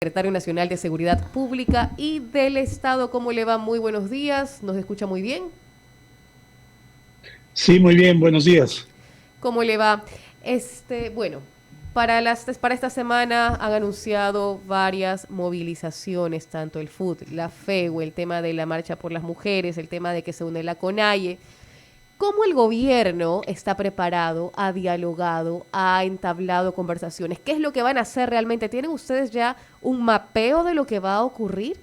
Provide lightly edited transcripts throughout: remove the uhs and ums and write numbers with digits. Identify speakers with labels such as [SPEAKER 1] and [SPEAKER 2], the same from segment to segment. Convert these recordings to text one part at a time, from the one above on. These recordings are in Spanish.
[SPEAKER 1] Secretario Nacional de Seguridad Pública y del Estado. ¿Cómo le va? Muy buenos días. ¿Nos escucha muy bien?
[SPEAKER 2] Sí, muy bien, buenos días.
[SPEAKER 1] ¿Cómo le va? Bueno, para esta semana han anunciado varias movilizaciones, tanto el FUT, la FEU, el tema de la marcha por las mujeres, el tema de que se une la CONAIE. ¿Cómo el gobierno está preparado, ha dialogado, ha entablado conversaciones? ¿Qué es lo que van a hacer realmente? ¿Tienen ustedes ya un mapeo de lo que va a ocurrir?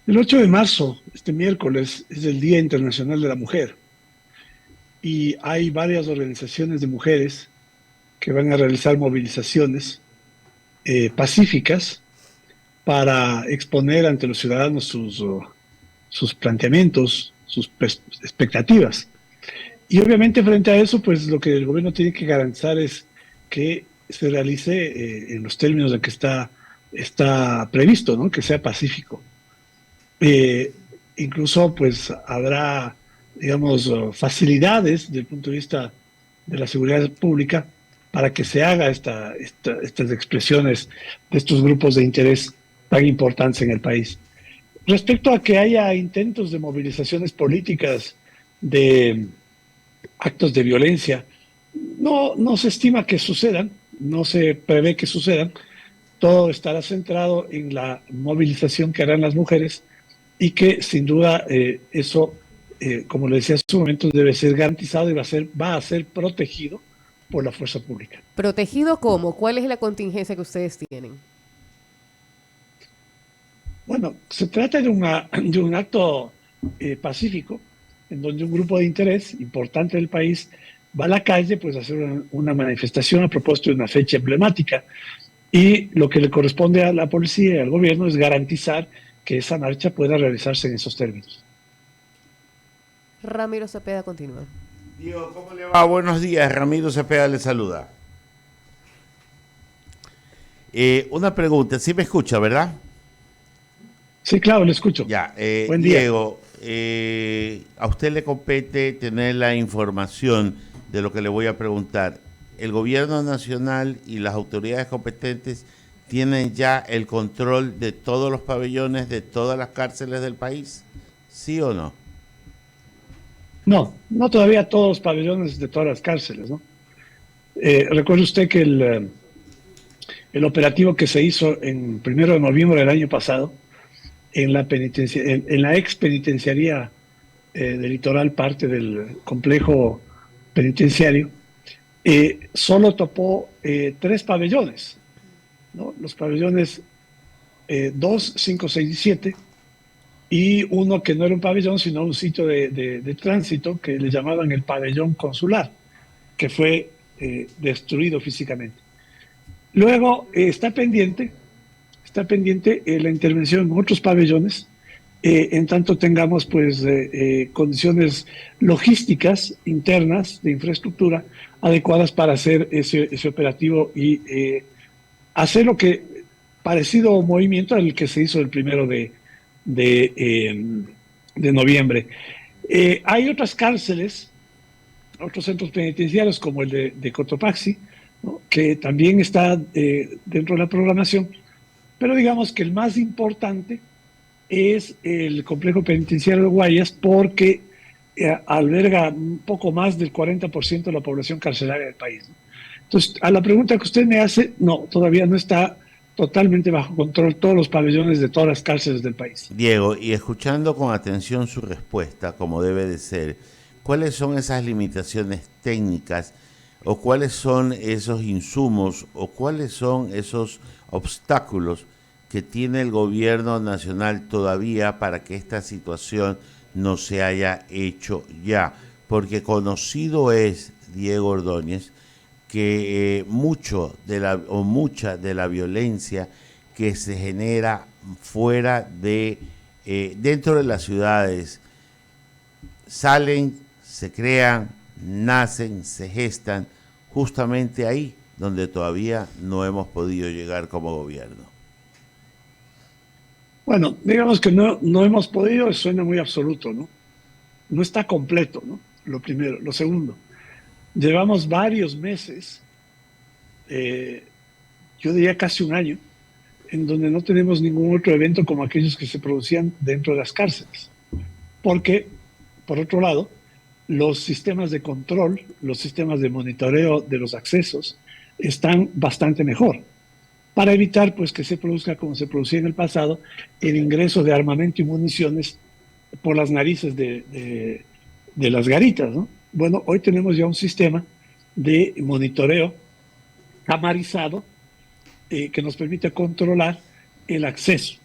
[SPEAKER 2] El 8 de marzo, este miércoles, es el Día Internacional de la Mujer y hay varias organizaciones de mujeres que van a realizar movilizaciones pacíficas para exponer ante los ciudadanos sus planteamientos, expectativas. Y obviamente frente a eso, pues lo que el gobierno tiene que garantizar es que se realice en los términos de que está previsto, ¿no? Que sea pacífico. Eh, Incluso pues habrá, digamos, facilidades desde el punto de vista de la seguridad pública para que se haga estas expresiones de estos grupos de interés tan importantes en el país. Respecto a que haya intentos de movilizaciones políticas, de actos de violencia, no se estima que sucedan, no se prevé que sucedan, todo estará centrado en la movilización que harán las mujeres y que sin duda eso, como le decía hace un momento, debe ser garantizado y va a ser protegido por la fuerza pública.
[SPEAKER 1] ¿Protegido cómo? ¿Cuál es la contingencia que ustedes tienen?
[SPEAKER 2] Bueno, se trata de un acto pacífico en donde un grupo de interés importante del país va a la calle pues a hacer una manifestación a propósito de una fecha emblemática y lo que le corresponde a la policía y al gobierno es garantizar que esa marcha pueda realizarse en esos términos.
[SPEAKER 1] Ramiro Cepeda continúa.
[SPEAKER 3] Diego, ¿cómo le va? Buenos días, Ramiro Cepeda le saluda. Una pregunta, ¿sí me escucha, verdad?
[SPEAKER 2] Sí, claro, le escucho.
[SPEAKER 3] Ya,
[SPEAKER 2] Buen día.
[SPEAKER 3] Diego, a usted le compete tener la información de lo que le voy a preguntar. ¿El gobierno nacional y las autoridades competentes tienen ya el control de todos los pabellones de todas las cárceles del país? ¿Sí o no?
[SPEAKER 2] No todavía todos los pabellones de todas las cárceles, ¿no? Recuerde usted que el operativo que se hizo en 1 de noviembre del año pasado en la ex penitenciaría del litoral, parte del complejo penitenciario, solo topó tres pabellones, ¿no? Los pabellones 2, 5, 6 y 7, y uno que no era un pabellón, sino un sitio de tránsito que le llamaban el pabellón consular, que fue destruido físicamente. Luego está pendiente la intervención en otros pabellones, en tanto tengamos pues condiciones logísticas internas de infraestructura adecuadas para hacer ese operativo y hacer lo que parecido movimiento al que se hizo el 1 de noviembre. Hay otras cárceles, otros centros penitenciarios como el de Cotopaxi, ¿no? Que también está dentro de la programación, pero digamos que el más importante es el complejo penitenciario de Guayas porque alberga un poco más del 40% de la población carcelaria del país, ¿no? Entonces, a la pregunta que usted me hace, no, todavía no está totalmente bajo control todos los pabellones de todas las cárceles del país.
[SPEAKER 3] Diego, y escuchando con atención su respuesta, como debe de ser, ¿cuáles son esas limitaciones técnicas o cuáles son esos insumos o cuáles son esos obstáculos que tiene el gobierno nacional todavía para que esta situación no se haya hecho ya? Porque conocido es, Diego Ordóñez, que mucho de la o mucha de la violencia que se genera fuera de dentro de las ciudades salen, se crean, nacen, se gestan justamente ahí donde todavía no hemos podido llegar como gobierno.
[SPEAKER 2] Bueno, digamos que no hemos podido, suena muy absoluto, ¿no? No está completo, ¿no? Lo primero. Lo segundo, llevamos varios meses eh, yo diría casi un año, en donde no tenemos ningún otro evento como aquellos que se producían dentro de las cárceles. Porque, por otro lado, los sistemas de control, los sistemas de monitoreo de los accesos están bastante mejor, para evitar pues que se produzca, como se producía en el pasado, el ingreso de armamento y municiones por las narices de las garitas, ¿no? Bueno, hoy tenemos ya un sistema de monitoreo camarizado que nos permite controlar el acceso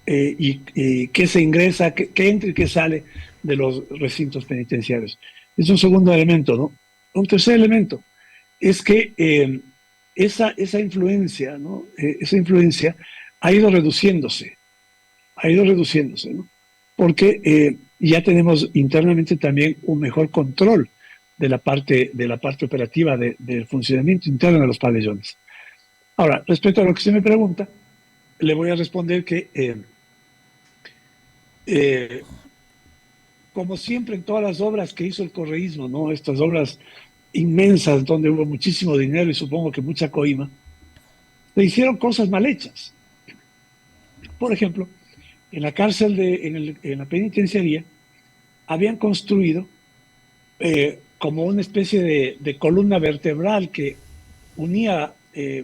[SPEAKER 2] y qué se ingresa, qué entra y qué sale de los recintos penitenciarios. Es un segundo elemento, ¿no? Un tercer elemento es que esa influencia, ¿no? Esa influencia ha ido reduciéndose, ¿no? Porque ya tenemos internamente también un mejor control de la parte operativa del funcionamiento interno de los pabellones. Ahora, respecto a lo que usted me pregunta, le voy a responder que, como siempre en todas las obras que hizo el correísmo, ¿no? Estas obras inmensas donde hubo muchísimo dinero y supongo que mucha coima, se hicieron cosas mal hechas. Por ejemplo, en la cárcel, en la penitenciaría, habían construido como una especie de columna vertebral que unía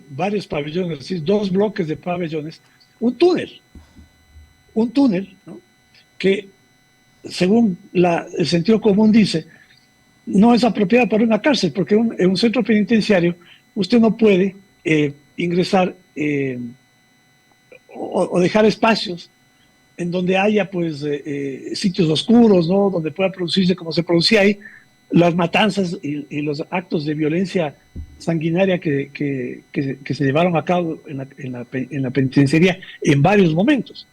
[SPEAKER 2] varios pabellones, es decir, dos bloques de pabellones, un túnel, ¿no? Que según el sentido común dice, no es apropiada para una cárcel, porque en un centro penitenciario usted no puede ingresar o dejar espacios en donde haya pues sitios oscuros, ¿no? Donde pueda producirse como se producía ahí las matanzas y los actos de violencia sanguinaria que se llevaron a cabo en la penitenciaría en varios momentos.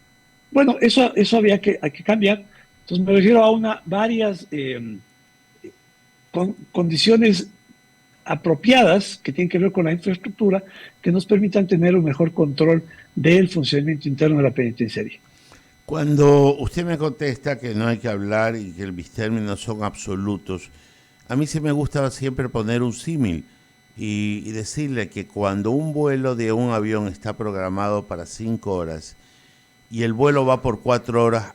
[SPEAKER 2] Bueno, eso hay que cambiar. Entonces me refiero a varias condiciones apropiadas que tienen que ver con la infraestructura que nos permitan tener un mejor control del funcionamiento interno de la penitenciaría.
[SPEAKER 3] Cuando usted me contesta que no hay que hablar y que mis términos son absolutos, a mí sí me gusta siempre poner un símil y decirle que cuando un vuelo de un avión está programado para 5 horas y el vuelo va por 4 horas,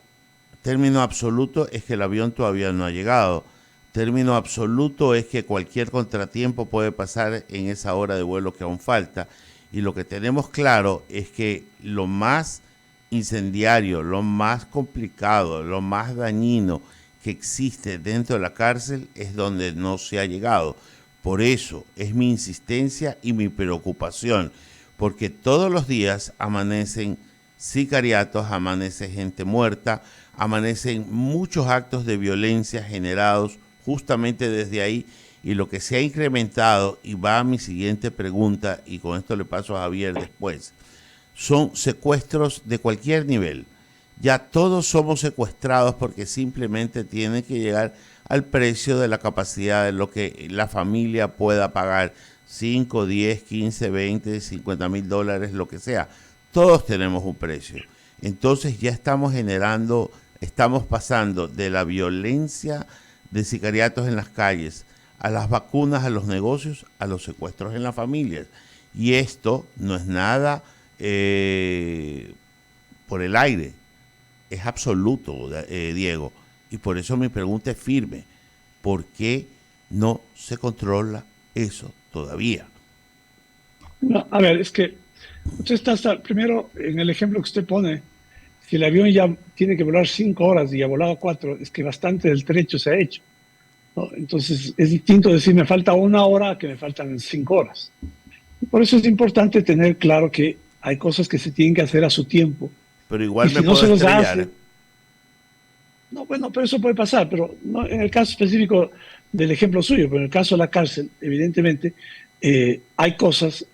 [SPEAKER 3] término absoluto es que el avión todavía no ha llegado. Término absoluto es que cualquier contratiempo puede pasar en esa hora de vuelo que aún falta. Y lo que tenemos claro es que lo más incendiario, lo más complicado, lo más dañino que existe dentro de la cárcel es donde no se ha llegado. Por eso es mi insistencia y mi preocupación, porque todos los días amanecen sicariatos, amanece gente muerta, amanecen muchos actos de violencia generados justamente desde ahí, y lo que se ha incrementado, y va a mi siguiente pregunta, y con esto le paso a Javier después, son secuestros de cualquier nivel. Ya todos somos secuestrados porque simplemente tienen que llegar al precio de la capacidad de lo que la familia pueda pagar, 5, 10, 15, 20, 50 mil dólares, lo que sea. Todos tenemos un precio. Entonces ya estamos pasando de la violencia de sicariatos en las calles, a las vacunas, a los negocios, a los secuestros en las familias. Y esto no es nada por el aire, es absoluto, Diego. Y por eso mi pregunta es firme. ¿Por qué no se controla eso todavía?
[SPEAKER 2] No, a ver, es que usted está primero en el ejemplo que usted pone. Si el avión ya tiene que volar 5 horas y ha volado 4, es que bastante del trecho se ha hecho, ¿no? Entonces es distinto decir me falta 1 hora que me faltan 5 horas. Por eso es importante tener claro que hay cosas que se tienen que hacer a su tiempo.
[SPEAKER 3] Pero igual
[SPEAKER 2] y
[SPEAKER 3] me
[SPEAKER 2] si no
[SPEAKER 3] puedo
[SPEAKER 2] se los
[SPEAKER 3] estrellar.
[SPEAKER 2] hace, no, bueno, pero eso puede pasar, pero no en el caso específico del ejemplo suyo, pero en el caso de la cárcel, evidentemente hay cosas,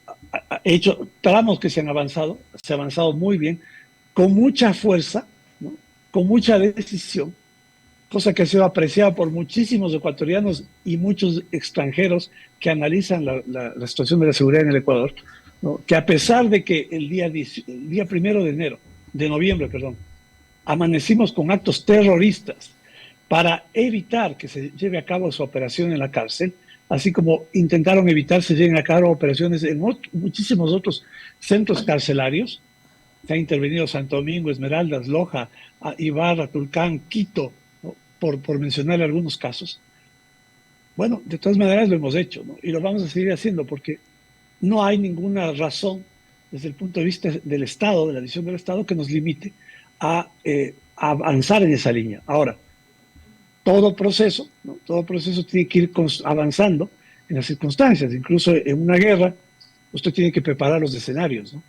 [SPEAKER 2] tramos que se ha avanzado muy bien, con mucha fuerza, ¿no? Con mucha decisión, cosa que ha sido apreciada por muchísimos ecuatorianos y muchos extranjeros que analizan la situación de la seguridad en el Ecuador, ¿no? Que a pesar de que el día 1 de noviembre, amanecimos con actos terroristas para evitar que se lleve a cabo su operación en la cárcel, así como intentaron evitar se lleguen a cabo operaciones en muchísimos otros centros carcelarios. Se ha intervenido Santo Domingo, Esmeraldas, Loja, Ibarra, Tulcán, Quito, ¿no? Por mencionar algunos casos. Bueno, de todas maneras lo hemos hecho, ¿no? Y lo vamos a seguir haciendo porque no hay ninguna razón desde el punto de vista del Estado, de la visión del Estado, que nos limite a avanzar en esa línea. Ahora, todo proceso, ¿no? Todo proceso tiene que ir avanzando en las circunstancias. Incluso en una guerra, usted tiene que preparar los escenarios, ¿no?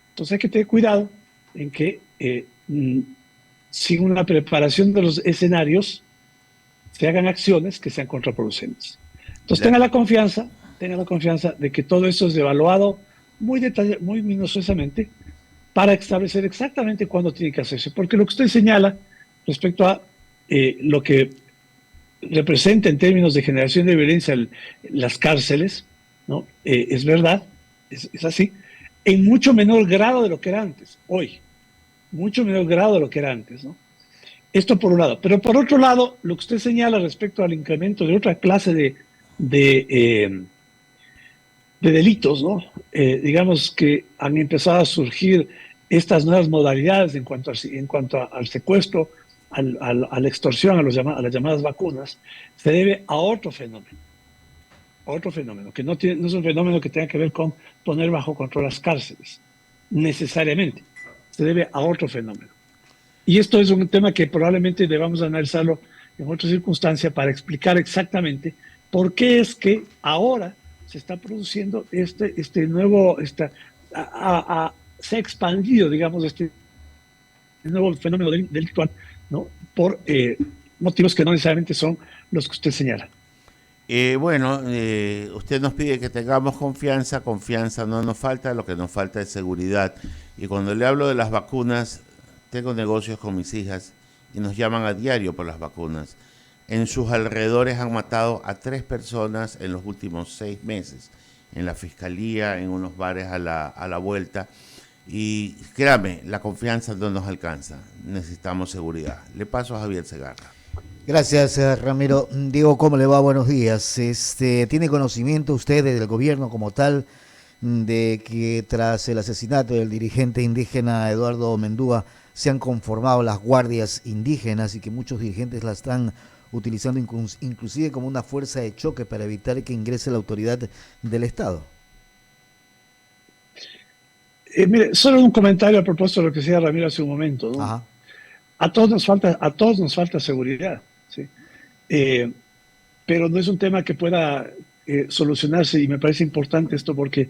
[SPEAKER 2] Entonces hay que tener cuidado en que sin una preparación de los escenarios se hagan acciones que sean contraproducentes. Entonces tenga la confianza de que todo eso es evaluado muy minuciosamente para establecer exactamente cuándo tiene que hacerse. Porque lo que usted señala respecto a lo que representa en términos de generación de violencia las cárceles, ¿no? Es verdad, es así, en mucho menor grado de lo que era antes, hoy, mucho menor grado de lo que era antes, ¿no? Esto por un lado. Pero por otro lado, lo que usted señala respecto al incremento de otra clase de delitos, ¿no? Digamos que han empezado a surgir estas nuevas modalidades en cuanto al secuestro, a la extorsión, a las llamadas vacunas, se debe a otro fenómeno. Que no es un fenómeno que tenga que ver con poner bajo control las cárceles, necesariamente. Se debe a otro fenómeno. Y esto es un tema que probablemente debamos analizarlo en otra circunstancia para explicar exactamente por qué es que ahora se está produciendo este nuevo, se ha expandido, digamos, este nuevo fenómeno delictual, ¿no? Por motivos que no necesariamente son los que usted señala.
[SPEAKER 3] Usted nos pide que tengamos confianza no nos falta, lo que nos falta es seguridad. Y cuando le hablo de las vacunas, tengo negocios con mis hijas y nos llaman a diario por las vacunas. En sus alrededores han matado a 3 personas en los últimos 6 meses, en la fiscalía, en unos bares a la vuelta. Y créame, la confianza no nos alcanza, necesitamos seguridad. Le paso a Javier Segarra.
[SPEAKER 4] Gracias, Ramiro. Diego, ¿cómo le va? Buenos días. ¿Tiene conocimiento usted del gobierno como tal de que tras el asesinato del dirigente indígena Eduardo Mendúa se han conformado las guardias indígenas y que muchos dirigentes las están utilizando inclusive como una fuerza de choque para evitar que ingrese la autoridad del Estado?
[SPEAKER 2] Mire, solo un comentario a propósito de lo que decía Ramiro hace un momento, ¿no?
[SPEAKER 4] Ajá.
[SPEAKER 2] A todos nos falta seguridad, ¿sí? Pero no es un tema que pueda solucionarse, y me parece importante esto porque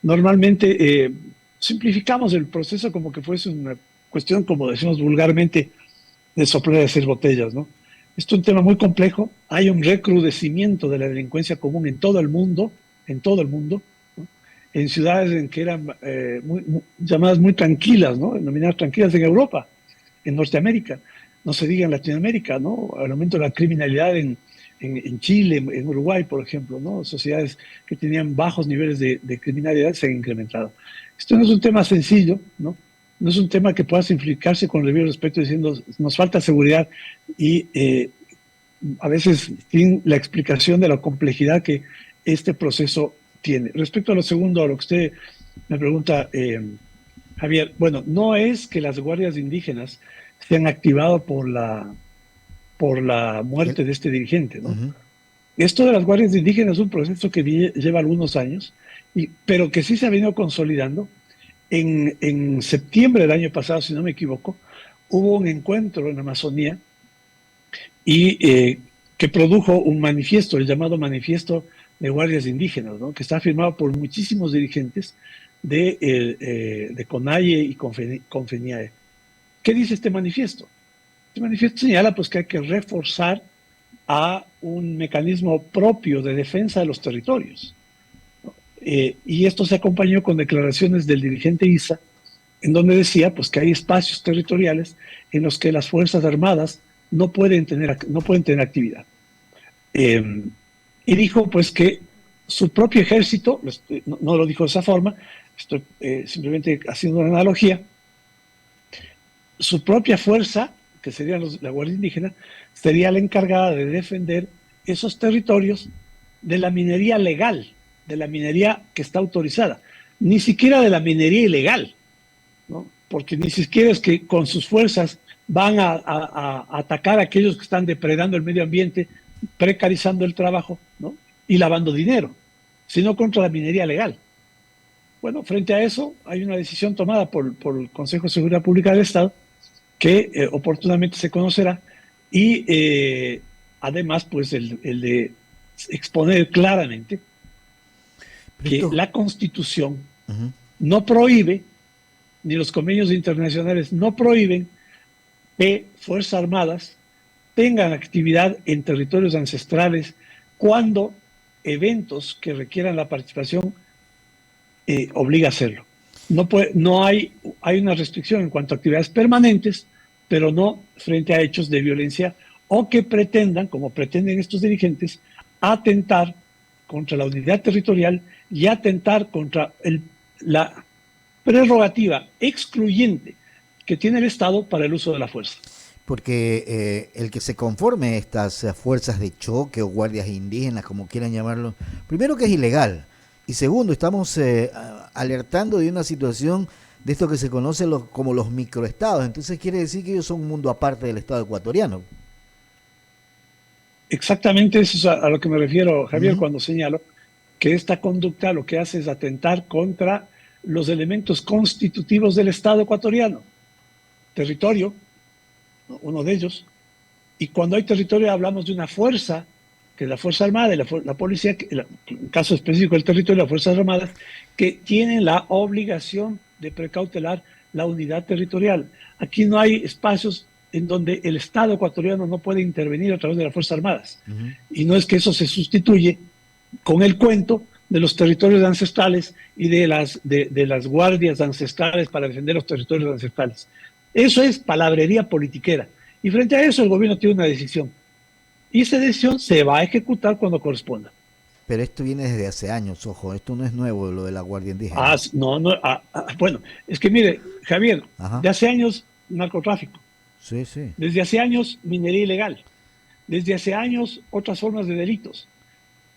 [SPEAKER 2] normalmente simplificamos el proceso como que fuese una cuestión, como decimos vulgarmente, de soplar y hacer botellas, ¿no? Esto es un tema muy complejo. Hay un recrudecimiento de la delincuencia común en todo el mundo, ¿no? En ciudades en que eran llamadas muy tranquilas, ¿no? Denominadas tranquilas en Europa, en Norteamérica, no se diga en Latinoamérica, ¿no? El aumento de la criminalidad en Chile, en Uruguay, por ejemplo, ¿no? Sociedades que tenían bajos niveles de criminalidad se han incrementado. Esto no es un tema sencillo, ¿no? No es un tema que pueda simplificarse con el debido respeto diciendo nos falta seguridad y a veces sin la explicación de la complejidad que este proceso tiene. Respecto a lo segundo, a lo que usted me pregunta, Javier, bueno, no es que las guardias indígenas se han activado por la muerte de este dirigente, ¿no?
[SPEAKER 4] Uh-huh.
[SPEAKER 2] Esto de las guardias indígenas es un proceso que lleva algunos años, pero que sí se ha venido consolidando. En septiembre del año pasado, si no me equivoco, hubo un encuentro en la Amazonía y que produjo un manifiesto, el llamado Manifiesto de Guardias Indígenas, ¿no? Que está firmado por muchísimos dirigentes de CONAIE y CONFENIAE. ¿Qué dice este manifiesto? Este manifiesto señala pues, que hay que reforzar a un mecanismo propio de defensa de los territorios. Y esto se acompañó con declaraciones del dirigente ISA, en donde decía pues, que hay espacios territoriales en los que las Fuerzas Armadas no pueden tener actividad. Y dijo pues que su propio ejército, no lo dijo de esa forma, estoy simplemente haciendo una analogía, su propia fuerza, que sería la Guardia Indígena, sería la encargada de defender esos territorios de la minería legal, de la minería que está autorizada, ni siquiera de la minería ilegal, ¿no? Porque ni siquiera es que con sus fuerzas van a atacar a aquellos que están depredando el medio ambiente, precarizando el trabajo, ¿no? Y lavando dinero, sino contra la minería legal. Bueno, frente a eso hay una decisión tomada por el Consejo de Seguridad Pública del Estado que oportunamente se conocerá y además pues el de exponer claramente que la Constitución no prohíbe, ni los convenios internacionales no prohíben que Fuerzas Armadas tengan actividad en territorios ancestrales cuando eventos que requieran la participación obliga a hacerlo. No hay una restricción en cuanto a actividades permanentes, pero no frente a hechos de violencia o que pretendan, como pretenden estos dirigentes, atentar contra la unidad territorial y atentar contra la prerrogativa excluyente que tiene el Estado para el uso de la fuerza.
[SPEAKER 4] Porque el que se conforme estas fuerzas de choque o guardias indígenas, como quieran llamarlo, primero que es ilegal, y segundo, estamos alertando de una situación de esto que se conoce como los microestados. Entonces quiere decir que ellos son un mundo aparte del Estado ecuatoriano.
[SPEAKER 2] Exactamente eso es a lo que me refiero, Javier, cuando señalo que esta conducta lo que hace es atentar contra los elementos constitutivos del Estado ecuatoriano. Territorio, uno de ellos, y cuando hay territorio hablamos de una fuerza, que es la Fuerza Armada y la Policía, en el caso específico del territorio, las Fuerzas Armadas, que tienen la obligación de precautelar la unidad territorial. Aquí no hay espacios en donde el Estado ecuatoriano no puede intervenir a través de las Fuerzas Armadas. Y no es que eso se sustituye con el cuento de los territorios ancestrales y de las guardias ancestrales para defender los territorios ancestrales. Eso es palabrería politiquera. Y frente a eso el gobierno tiene una decisión. Y esa decisión se va a ejecutar cuando corresponda.
[SPEAKER 4] Pero esto viene desde hace años, ojo, esto no es nuevo, lo de la Guardia Indígena.
[SPEAKER 2] Bueno, es que mire, Javier,
[SPEAKER 4] Ajá.
[SPEAKER 2] de hace años narcotráfico.
[SPEAKER 4] Sí, sí.
[SPEAKER 2] Desde hace años minería ilegal. Desde hace años otras formas de delitos.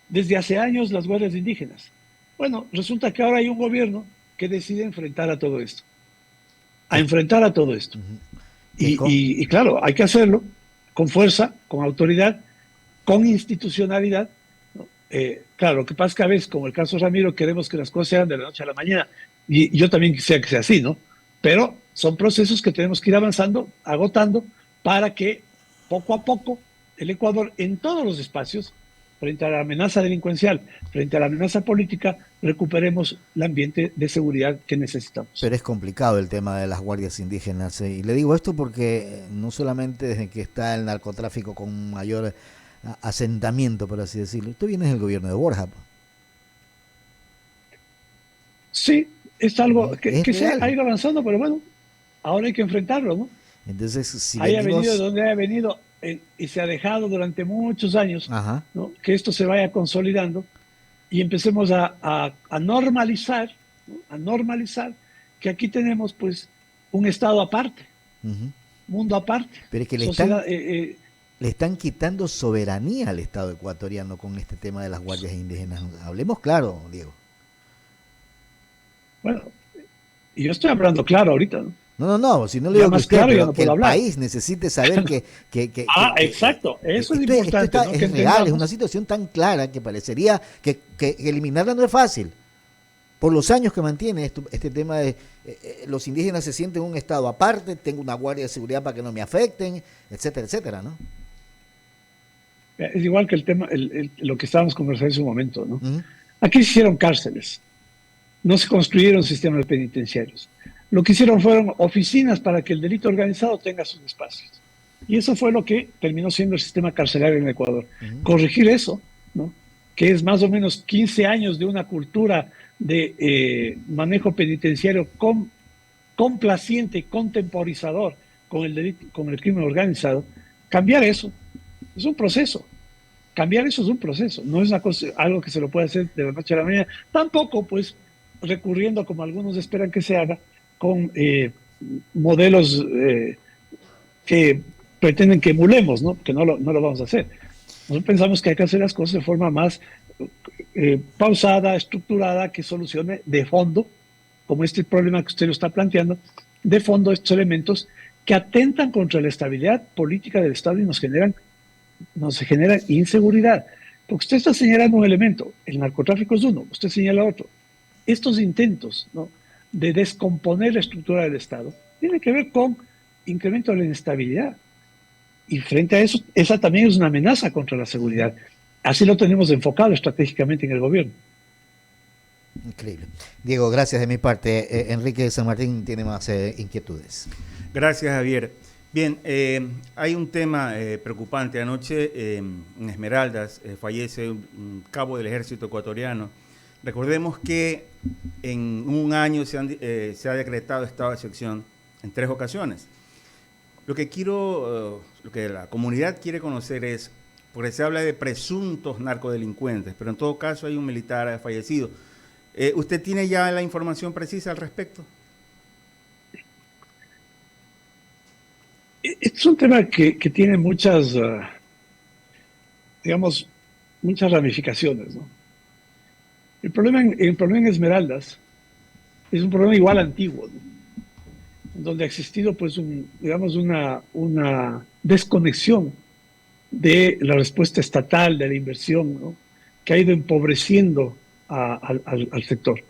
[SPEAKER 2] Desde hace años las guardias indígenas. Bueno, resulta que ahora hay un gobierno que decide enfrentar a todo esto. A enfrentar a todo esto. Y claro, hay que hacerlo con fuerza, con autoridad, con institucionalidad, ¿no? Claro, lo que pasa es que a veces, como el caso Ramiro, queremos que las cosas sean de la noche a la mañana. Y yo también quisiera que sea así, ¿no? Pero son procesos que tenemos que ir avanzando, agotando, para que poco a poco el Ecuador, en todos los espacios, frente a la amenaza delincuencial, frente a la amenaza política, recuperemos el ambiente de seguridad que necesitamos.
[SPEAKER 4] Pero es complicado el tema de las guardias indígenas. Y le digo esto porque no solamente desde que está el narcotráfico con mayor asentamiento, por así decirlo. Tú vienes del gobierno de Borja.
[SPEAKER 2] Sí, es algo que se
[SPEAKER 4] real.
[SPEAKER 2] ha ido avanzando, pero bueno, ahora hay que enfrentarlo, ¿no?
[SPEAKER 4] Entonces, si
[SPEAKER 2] haya
[SPEAKER 4] venimos...
[SPEAKER 2] venido de donde haya venido y se ha dejado durante muchos años, ¿no? Que esto se vaya consolidando y empecemos a normalizar, ¿no? A normalizar que aquí tenemos pues un estado aparte, mundo aparte.
[SPEAKER 4] Pero es que le están quitando soberanía al Estado ecuatoriano con este tema de las guardias indígenas. Hablemos claro, Diego.
[SPEAKER 2] Bueno, y yo estoy hablando claro ahorita, ¿no?
[SPEAKER 4] No, si no le digo que usted,
[SPEAKER 2] claro,
[SPEAKER 4] pero
[SPEAKER 2] no
[SPEAKER 4] que el
[SPEAKER 2] hablar.
[SPEAKER 4] País necesite saber que
[SPEAKER 2] exacto, eso es importante.
[SPEAKER 4] Esto es real, es una situación tan clara que parecería que eliminarla no es fácil. Por los años que mantiene este tema de los indígenas se sienten en un estado aparte, tengo una guardia de seguridad para que no me afecten, etcétera, etcétera, ¿no?
[SPEAKER 2] Es igual que el tema, lo que estábamos conversando en su momento, ¿no? Aquí se hicieron cárceles, no se construyeron sistemas penitenciarios. Lo que hicieron fueron oficinas para que el delito organizado tenga sus espacios. Y eso fue lo que terminó siendo el sistema carcelario en Ecuador. Corregir eso, ¿no? Que es más o menos 15 años de una cultura de manejo penitenciario complaciente, contemporizador con el delito, con el crimen organizado. Cambiar eso es un proceso. Cambiar eso es un proceso. No es una cosa, algo que se lo puede hacer de la noche a la mañana. Tampoco, pues, recurriendo, como algunos esperan que se haga, con modelos que pretenden que emulemos, ¿no? Que no lo vamos a hacer. Nosotros pensamos que hay que hacer las cosas de forma más pausada, estructurada, que solucione de fondo, como este problema que usted lo está planteando, de fondo estos elementos que atentan contra la estabilidad política del Estado y nos generan inseguridad. Porque usted está señalando un elemento, el narcotráfico es uno, usted señala otro. Estos intentos, ¿no?, de descomponer la estructura del Estado tienen que ver con incremento de la inestabilidad. Y frente a eso, esa también es una amenaza contra la seguridad. Así lo tenemos enfocado estratégicamente en el gobierno.
[SPEAKER 4] Increíble. Diego, gracias de mi parte. Enrique de San Martín tiene más inquietudes.
[SPEAKER 5] Gracias, Javier. Bien, hay un tema preocupante. Anoche en Esmeraldas fallece un cabo del ejército ecuatoriano. Recordemos que en un año se ha decretado estado de excepción en 3 ocasiones. Lo que la comunidad quiere conocer es, porque se habla de presuntos narcodelincuentes, pero en todo caso hay un militar fallecido. ¿Usted tiene ya la información precisa al respecto?
[SPEAKER 2] Es un tema que tiene muchas, muchas ramificaciones, ¿no? El problema en Esmeraldas es un problema igual antiguo, ¿no?, donde ha existido pues una desconexión de la respuesta estatal, de la inversión, ¿no?, que ha ido empobreciendo al sector.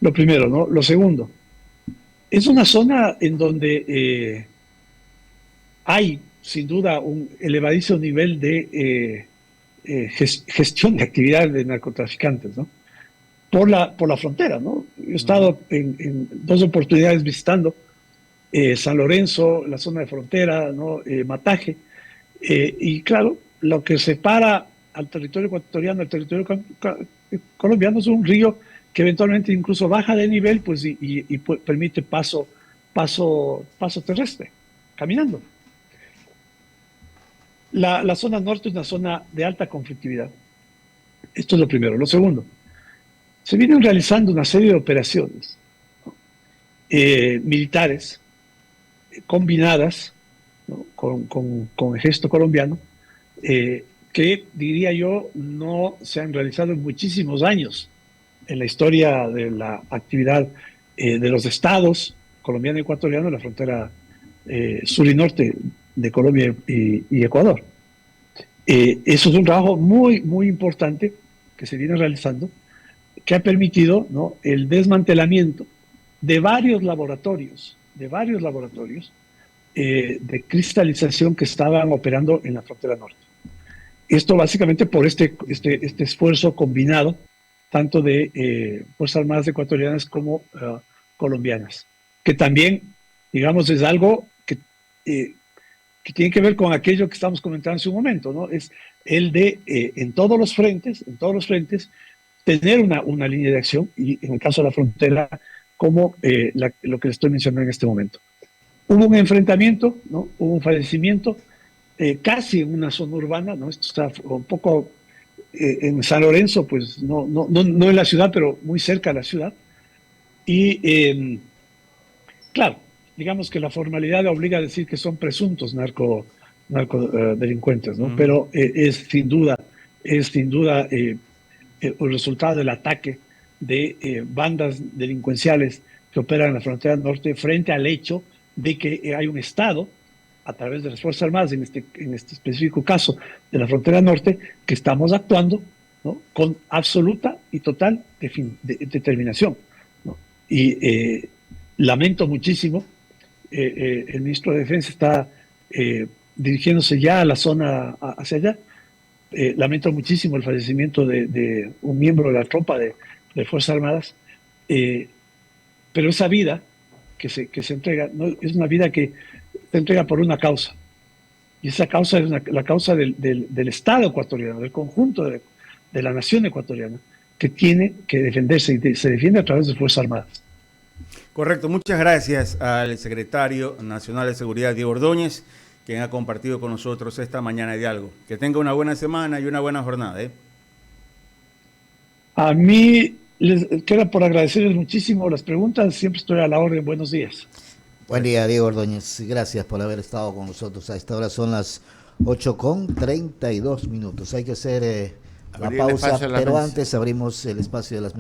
[SPEAKER 2] Lo primero, ¿no? Lo segundo, es una zona en donde hay sin duda un elevadísimo nivel de gestión de actividades de narcotraficantes, ¿no?, por la frontera, ¿no? Yo he estado en 2 oportunidades visitando San Lorenzo, la zona de frontera, ¿no?, Mataje, y claro, lo que separa al territorio ecuatoriano del territorio colombiano es un río que eventualmente incluso baja de nivel, pues, y permite paso terrestre, caminando. La zona norte es una zona de alta conflictividad. Esto es lo primero. Lo segundo, se vienen realizando una serie de operaciones, ¿no?, militares combinadas, ¿no?, con el ejército colombiano, que diría yo no se han realizado en muchísimos años en la historia de la actividad de los estados colombiano y ecuatoriano en la frontera sur y norte de Colombia y Ecuador. Eso es un trabajo muy, muy importante que se viene realizando, que ha permitido, ¿no?, el desmantelamiento de varios laboratorios de cristalización que estaban operando en la frontera norte. Esto básicamente por este esfuerzo combinado, tanto de Fuerzas Armadas ecuatorianas como colombianas, que también, digamos, es algo que tiene que ver con aquello que estamos comentando hace un momento, ¿no? Es el de, en todos los frentes, tener una línea de acción, y en el caso de la frontera, como lo que le estoy mencionando en este momento. Hubo un enfrentamiento, ¿no?, hubo un fallecimiento, casi en una zona urbana, ¿no? Esto está un poco en San Lorenzo, pues no en la ciudad, pero muy cerca de la ciudad. Y claro, digamos que la formalidad obliga a decir que son presuntos narcodelincuentes, ¿no? Pero es sin duda el resultado del ataque de bandas delincuenciales que operan en la frontera norte frente al hecho de que hay un Estado, a través de las Fuerzas Armadas, en este específico caso de la frontera norte, que estamos actuando, ¿no?, con absoluta y total determinación, ¿no? Y lamento muchísimo, el ministro de Defensa está dirigiéndose ya a la zona hacia allá. Lamento muchísimo el fallecimiento de un miembro de la tropa de Fuerzas Armadas, pero esa vida que se entrega, ¿no?, es una vida que se entrega por una causa, y esa causa es la causa del Estado ecuatoriano, del conjunto de la nación ecuatoriana, que tiene que defenderse y se defiende a través de Fuerzas Armadas.
[SPEAKER 5] Correcto, muchas gracias al secretario nacional de Seguridad, Diego Ordóñez, quien ha compartido con nosotros esta mañana de Diálogo. Que tenga una buena semana y una buena jornada, ¿eh?
[SPEAKER 2] A mí les queda por agradecerles muchísimo las preguntas, siempre estoy a la orden. Buenos días.
[SPEAKER 4] Buen día, Diego Ordóñez. Gracias por haber estado con nosotros. A esta hora son las 8:32. Hay que ser la
[SPEAKER 3] Abrir el
[SPEAKER 4] pausa,
[SPEAKER 3] espacio a las
[SPEAKER 4] pero
[SPEAKER 3] mens-
[SPEAKER 4] antes abrimos el espacio de las